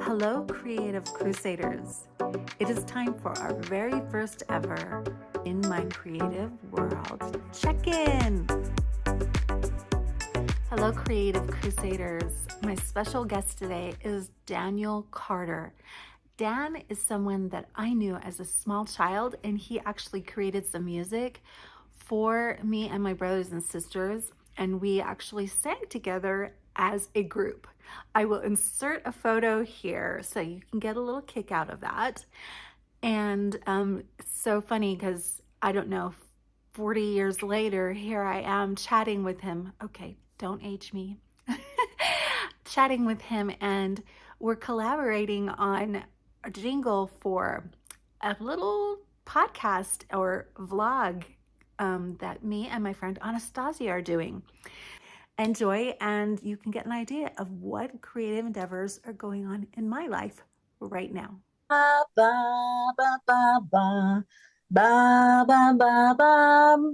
Hello, Creative Crusaders. It is time for our very first ever In My Creative World check-in. Hello, Creative Crusaders. My special guest today is Daiel Carter. Dan is someone that I knew as a small child, and he actually created some music for me and my brothers and sisters, and we actually sang together as a group. I will insert a photo here so you can get a little kick out of that. And it's so funny because I don't know, 40 years later, here I am chatting with him. Okay, don't age me. Chatting with him, and we're collaborating on a jingle for a little podcast or vlog that me and my friend Anastasia are doing. Enjoy, and you can get an idea of what creative endeavors are going on in my life right now. Ba, ba, ba, ba, ba, ba, ba, ba, ba.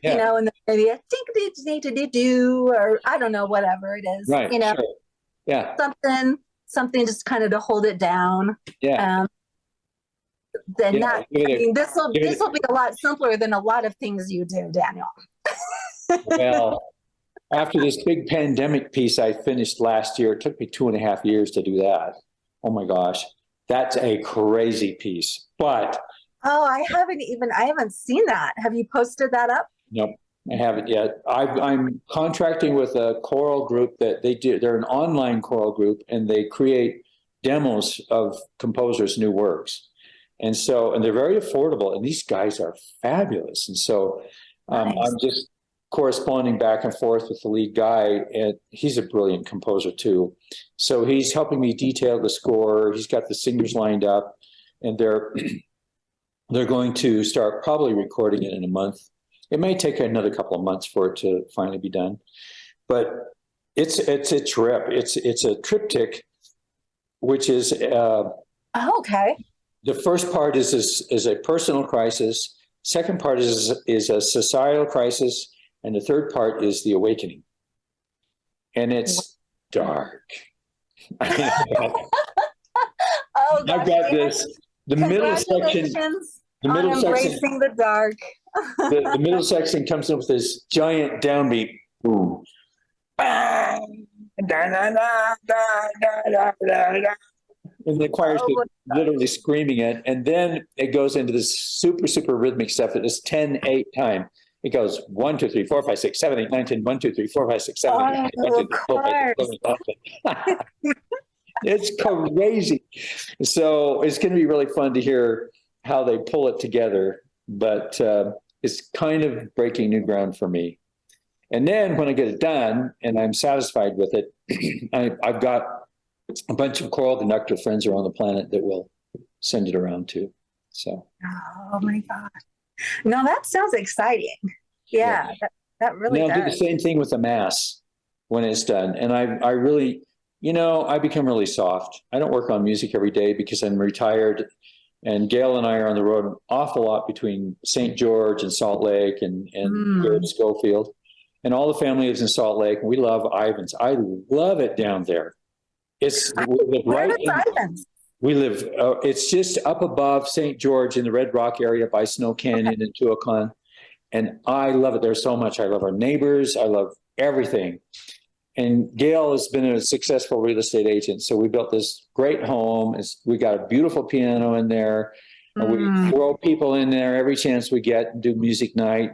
Yeah. You know, and then maybe a do, or I don't know, whatever it is. Right. You know, sure. Yeah. something just kind of to hold it down. Yeah. Then Yeah, that, I mean, this will be a lot simpler than a lot of things you do, Daniel. Well, after this big pandemic piece I finished last year, it took me 2.5 years to do that. Oh my gosh, that's a crazy piece. But I haven't seen that. Have you posted that up? nope, I haven't yet. I'm contracting with a choral group that they're an online choral group, and they create demos of composers' new works. And they're very affordable, and these guys are fabulous. And so Nice. I'm just corresponding back and forth with the lead guy, and he's a brilliant composer too. So he's helping me detail the score. He's got the singers lined up, and they're going to start probably recording it in a month. It may take another couple of months for it to finally be done, but it's a trip. It's a triptych, which is Okay. the first part is a personal crisis. Second part is a societal crisis. And the third part is the awakening. And it's dark. Gosh, I've got this, the middle section. The middle section, embracing the dark. the middle section comes in with this giant downbeat. Boom. Bang. Da, da, da, da, da, da. And the choir's literally screaming it. And then it goes into this super, super rhythmic stuff that is 10/8 time. It goes 1, 2, 3, 4, 5, 6, 7, 8, 9, 10, 1, 2, 3, 4, 5, 6, 7, 8, 9, 10, 1, 2, 3, 4, 5, 6, 7, 8, 9, 10. It's crazy. So it's going to be really fun to hear how they pull it together. But it's kind of breaking new ground for me. And then when I get it done and I'm satisfied with it, I've got a bunch of choral conductor friends around the planet that will send it around too. So. Oh my God. No, that sounds exciting. Yeah. That really does. I'll do the same thing with the mass when it's done. And I really, I become really soft. I don't work on music every day because I'm retired. And Gail and I are on the road an awful lot between St. George and Salt Lake and here in Schofield. And all the family lives in Salt Lake. And we love Ivans. I love it down there. Ivans? We live, it's just up above St. George in the Red Rock area by Snow Canyon and Tuacahn. And I love it there so much. I love our neighbors. I love everything. And Gail has been a successful real estate agent. So we built this great home. We got a beautiful piano in there. And we throw people in there every chance we get and do music night.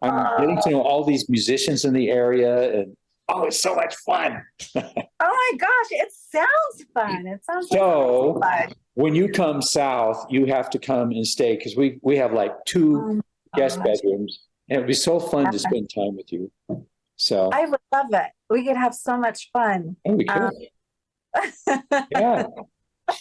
I'm getting to know all these musicians in the area, and it's so much fun. Oh my gosh, it sounds fun. It sounds so fun. When you come south, you have to come and stay because we have like 2 guest bedrooms, and it'd be so fun to spend time with you. So I would love it. We could have so much fun. Oh, we could. Yeah.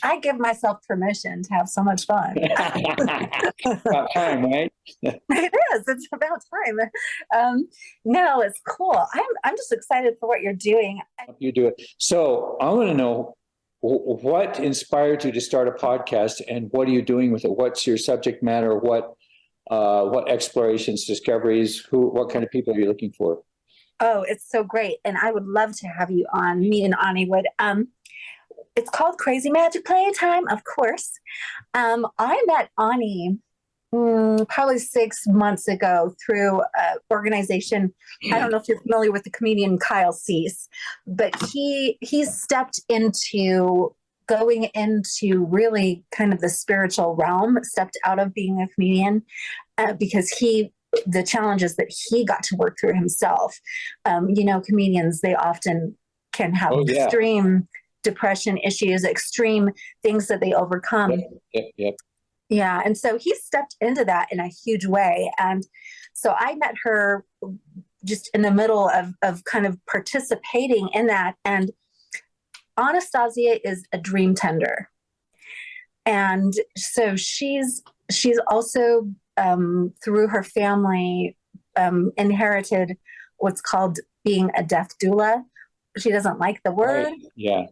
I give myself permission to have so much fun. About time, right? It is. It's about time. No, it's cool. I'm just excited for what you're doing. You do it. So I want to know what inspired you to start a podcast, and what are you doing with it? What's your subject matter? What explorations, discoveries? What kind of people are you looking for? Oh, it's so great. And I would love to have you on. Me and Ani would. It's called Crazy Magic Playtime, of course. I met Ani probably 6 months ago through an organization. I don't know if you're familiar with the comedian Kyle Cease, but he stepped into going into really kind of the spiritual realm, stepped out of being a comedian because the challenges that he got to work through himself. Comedians, they often can have extreme depression issues, extreme things that they overcome. Yep. Yeah. And so he stepped into that in a huge way. And so I met her just in the middle of kind of participating in that. And Anastasia is a dream tender. And so she's also, through her family, inherited what's called being a death doula. She doesn't like the word. Right. Yeah.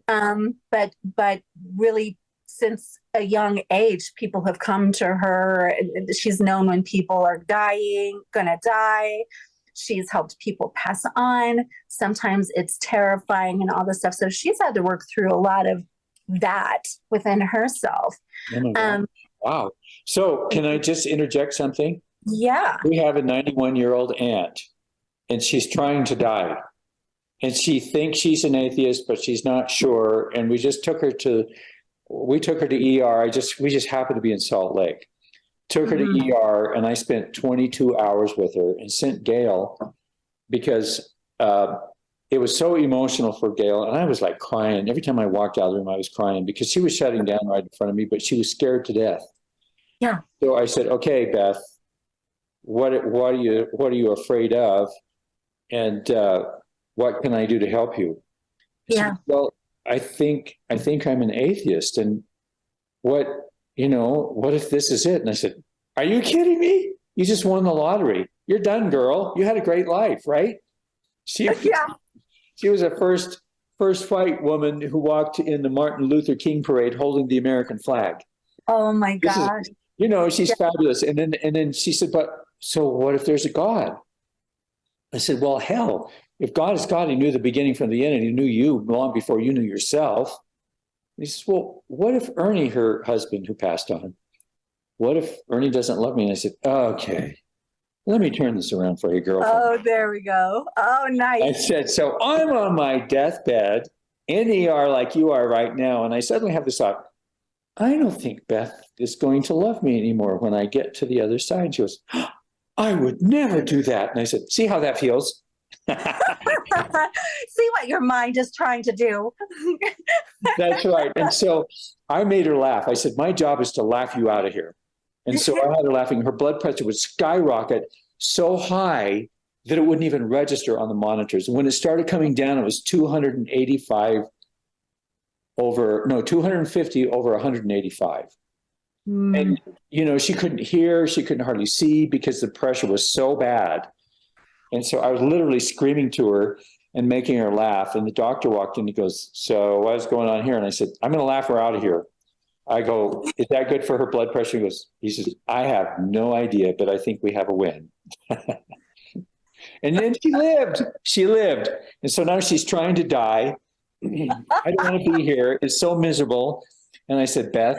But really, since a young age, people have come to her. She's known when people are gonna die. She's helped people pass on. Sometimes it's terrifying and all this stuff. So she's had to work through a lot of that within herself. Oh my God. Wow. So can I just interject something? Yeah. We have a 91-year-old aunt, and she's trying to die. And she thinks she's an atheist, but she's not sure. And we took her to ER. We just happened to be in Salt Lake. Took her to ER, and I spent 22 hours with her and sent Gail because it was so emotional for Gail. And I was like crying. Every time I walked out of the room, I was crying because she was shutting down right in front of me, but she was scared to death. Yeah. So I said, okay, Beth, what are you afraid of? And what can I do to help you? Yeah. Said, well, I think I'm an atheist. And what if this is it? And I said, are you kidding me? You just won the lottery. You're done, girl. You had a great life, right? She was a first white woman who walked in the Martin Luther King parade holding the American flag. Oh my gosh. She's fabulous. And then she said, but so what if there's a God? I said, well, hell, if God is God, he knew the beginning from the end, and he knew you long before you knew yourself. He says, well, what if Ernie, her husband who passed on, what if Ernie doesn't love me? And I said, okay, let me turn this around for you, girlfriend. Oh, there we go. Oh, nice. I said, so I'm on my deathbed in ER like you are right now. And I suddenly have this thought, I don't think Beth is going to love me anymore when I get to the other side. She goes, I would never do that. And I said, see how that feels? See what your mind is trying to do. That's right. And so I made her laugh. I said, my job is to laugh you out of here. And so I had her laughing. Her blood pressure would skyrocket so high that it wouldn't even register on the monitors. And when it started coming down, it was 250 over 185. And, she couldn't hear, she couldn't hardly see because the pressure was so bad. And so I was literally screaming to her and making her laugh. And the doctor walked in, he goes, so what's going on here? And I said, I'm going to laugh her out of here. I go, is that good for her blood pressure? He says, I have no idea, but I think we have a win. And then she lived. And so now she's trying to die. I don't want to be here. It's so miserable. And I said, Beth,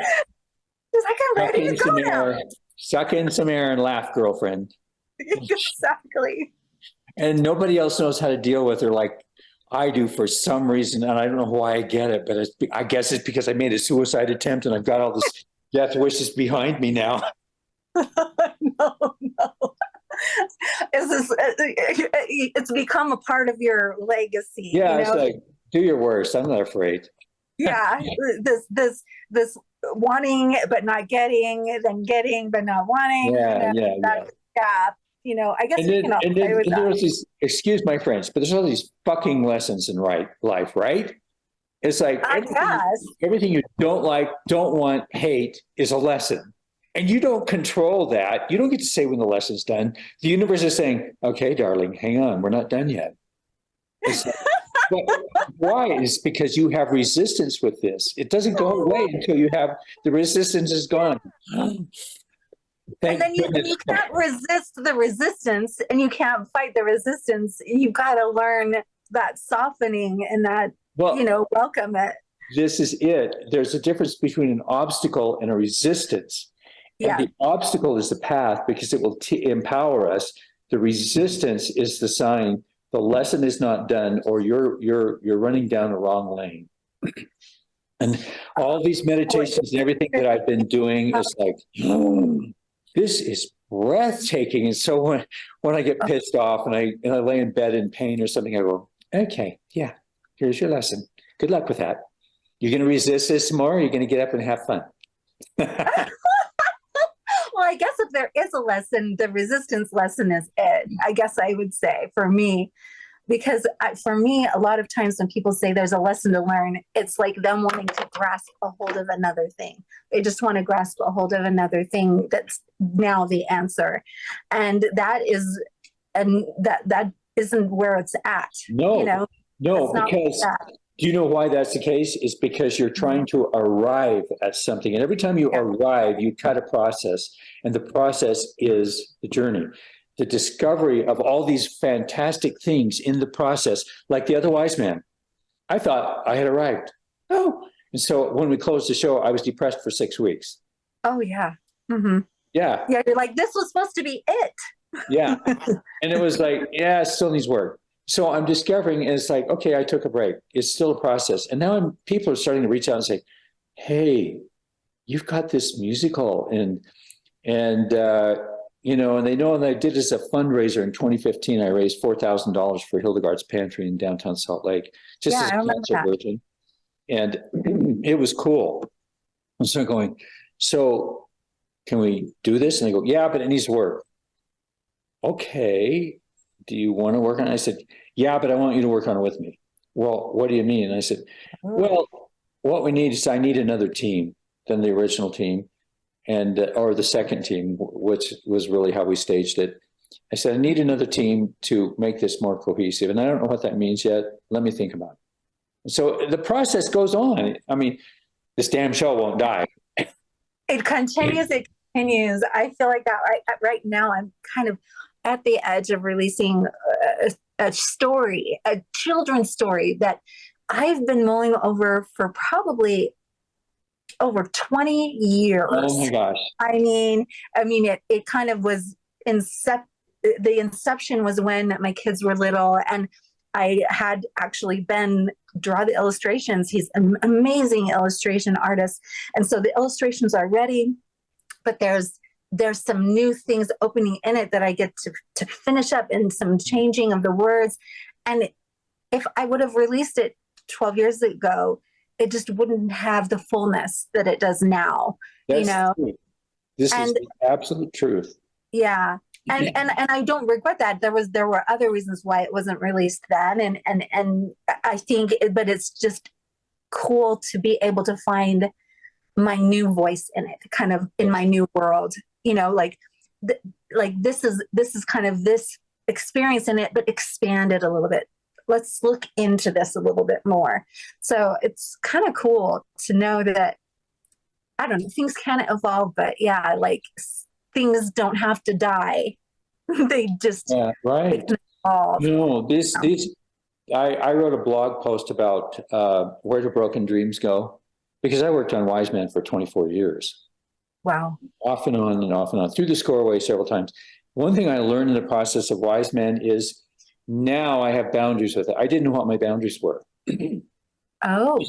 suck in some air and laugh, girlfriend. Exactly. And nobody else knows how to deal with her like I do for some reason. And I don't know why I get it, but I guess it's because I made a suicide attempt and I've got all this death wishes behind me now. No. It's become a part of your legacy. Yeah, it's like, do your worst. I'm not afraid. Yeah, this wanting but not getting, then getting but not wanting. Yeah. I guess we can all play with that. There's these, excuse my French, but there's all these fucking lessons in life, right? It's like everything you don't like, don't want, hate is a lesson. And you don't control that. You don't get to say when the lesson's done. The universe is saying, okay, darling, hang on, we're not done yet. But why? It's because you have resistance with this. It doesn't go away until the resistance is gone. And then you can't resist the resistance, and you can't fight the resistance. You've got to learn that softening and that, welcome it. this is it. There's a difference between an obstacle and a resistance. And the obstacle is the path because it will empower us. The resistance is the sign the lesson is not done, or you're running down the wrong lane. And all these meditations and everything that I've been doing is like, this is breathtaking. And so when I get pissed off and I lay in bed in pain or something, I go, okay, yeah, here's your lesson. Good luck with that. You're going to resist this more, or you're going to get up and have fun. Well, I guess if there is a lesson, the resistance lesson is it, I guess I would say, for me. Because for me, a lot of times when people say there's a lesson to learn, it's like them wanting to grasp a hold of another thing. They just want to grasp a hold of another thing that's now the answer. And that isn't where it's at. No, you know? no, because do you know why that's the case? It's because you're trying to arrive at something. And every time you arrive, you cut a process. And the process is the journey. The discovery of all these fantastic things in the process, like the other wise man. I thought I had arrived. Oh. And so when we closed the show, I was depressed for 6 weeks. Oh, yeah. Mm-hmm. Yeah. Yeah, you're like, this was supposed to be it. Yeah. And it was like, yeah, it still needs work. So I'm discovering, and it's like, okay, I took a break. It's still a process. And now people are starting to reach out and say, hey, you've got this musical and you know, and they know, and I did as a fundraiser in 2015. I raised $4,000 for Hildegard's Pantry in downtown Salt Lake, just as a cancer virgin. And it was cool. And so I'm going, so can we do this? And they go, yeah, but it needs work. Okay. Do you want to work on it? I said, yeah, but I want you to work on it with me. Well, what do you mean? And I said, well, what we need is I need another team than the original team. And or the second team, which was really how we staged it. I said, I need another team to make this more cohesive. And I don't know what that means yet. Let me think about it. So the process goes on. I mean, this damn show won't die. It continues. It continues. I feel like that right now. I'm kind of at the edge of releasing a story, a children's story that I've been mulling over for probably over 20 years. Oh my gosh. I mean, it kind of was the inception was when my kids were little, and I had actually Ben draw the illustrations. He's an amazing illustration artist. And so the illustrations are ready, but there's some new things opening in it that I get to finish up, and some changing of the words. And if I would have released it 12 years ago, it just wouldn't have the fullness that it does now. That's true. This is the absolute truth. Yeah. And I don't regret that. There were other reasons why it wasn't released then. And I think, but it's just cool to be able to find my new voice in it, kind of in my new world, you know, like this is kind of this experience in it, but expanded a little bit. Let's look into this a little bit more. So it's kind of cool to know that, I don't know, things can evolve, but yeah, like things don't have to die. They just right. evolve. No, I wrote a blog post about where do broken dreams go, because I worked on Wise Man for 24 years. Wow. Off and on and off and on, through the scoreway several times. One thing I learned in the process of Wise Man is now I have boundaries with it. I didn't know what my boundaries were. Oh.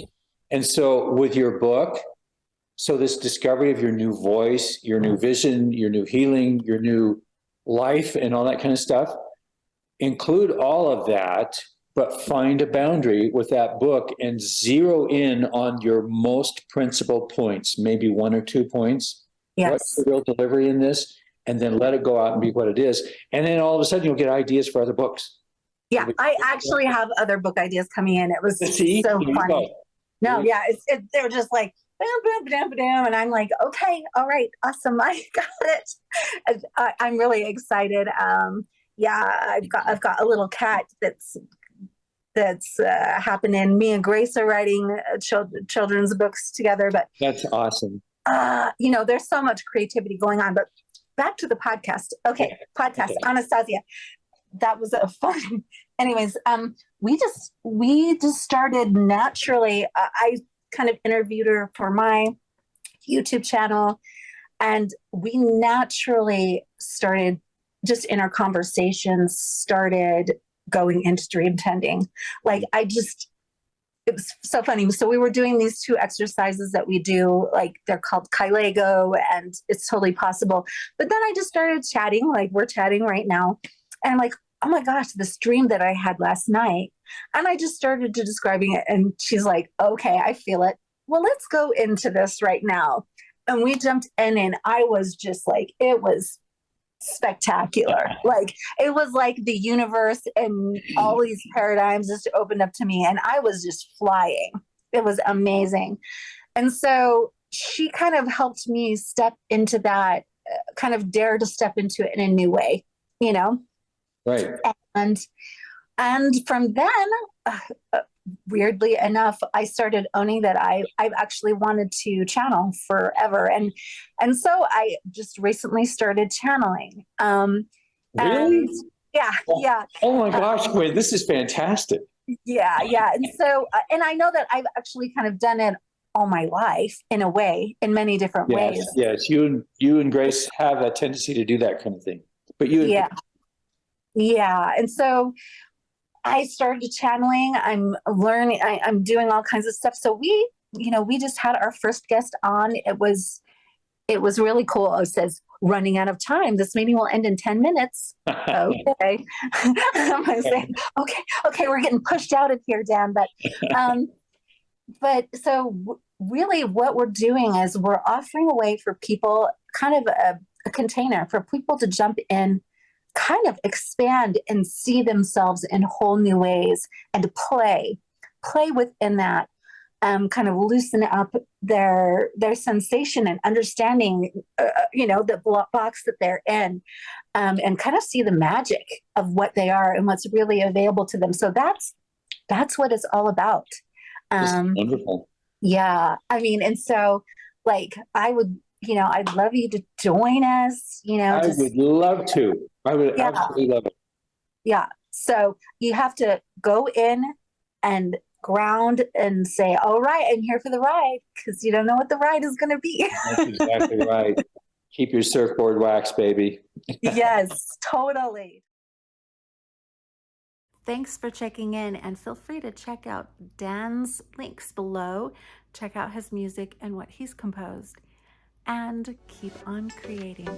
And so with your book, so this discovery of your new voice, your new vision, your new healing, your new life, and all that kind of stuff, include all of that, but find a boundary with that book and zero in on your most principal points, maybe 1 or 2 points. Yes. What's the real delivery in this? And then let it go out and be what it is. And then all of a sudden you'll get ideas for other books. Yeah, I actually have other book ideas coming in. It was so funny. No, yeah, they're just like, bam, bam, bam, bam, and I'm like, okay, all right, awesome, I got it. I'm really excited. Yeah, I've got a little cat that's happening. Me and Grace are writing children's books together, but that's awesome. You know, there's so much creativity going on. But back to the podcast. Okay, podcast. Okay. Anastasia. That was a fun. Anyways, we just started naturally. I kind of interviewed her for my YouTube channel. And we naturally started, just in our conversations, started going into dream tending. Like, it was so funny. So we were doing these 2 exercises that we do, like they're called Kailego, and it's totally possible. But then I just started chatting, like we're chatting right now. And I'm like, oh my gosh, this dream that I had last night. And I just started to describing it. And she's like, okay, I feel it. Well, let's go into this right now. And we jumped in, and I was just like, it was spectacular. Like, it was like the universe and all these paradigms just opened up to me, and I was just flying. It was amazing. And so she kind of helped me step into that, kind of dare to step into it in a new way, you know? Right. And from then, weirdly enough, I started owning that I've actually wanted to channel forever. And so I just recently started channeling. Really? And yeah. Oh my gosh, Gwen, this is fantastic. Yeah. And so, and I know that I've actually kind of done it all my life in a way, in many different ways. Yes. You and Grace have a tendency to do that kind of thing. But Yeah. And so I started channeling. I'm learning. I'm doing all kinds of stuff. So we just had our first guest on. It was really cool. It says, running out of time. This meeting will end in 10 minutes. Okay. I'm saying, okay, we're getting pushed out of here, Dan. But so really what we're doing is we're offering a way for people, kind of a container for people to jump in, kind of expand and see themselves in whole new ways, and to play within that, kind of loosen up their sensation and understanding, the box that they're in, and kind of see the magic of what they are and what's really available to them. So that's what it's all about. Wonderful. Yeah. I mean, and so, like, I'd love you to join us, I would love to. I would absolutely love it. Yeah. So you have to go in and ground and say, all right, I'm here for the ride, because you don't know what the ride is going to be. That's exactly right. Keep your surfboard waxed, baby. Yes, totally. Thanks for checking in, and feel free to check out Dan's links below. Check out his music and what he's composed, and keep on creating.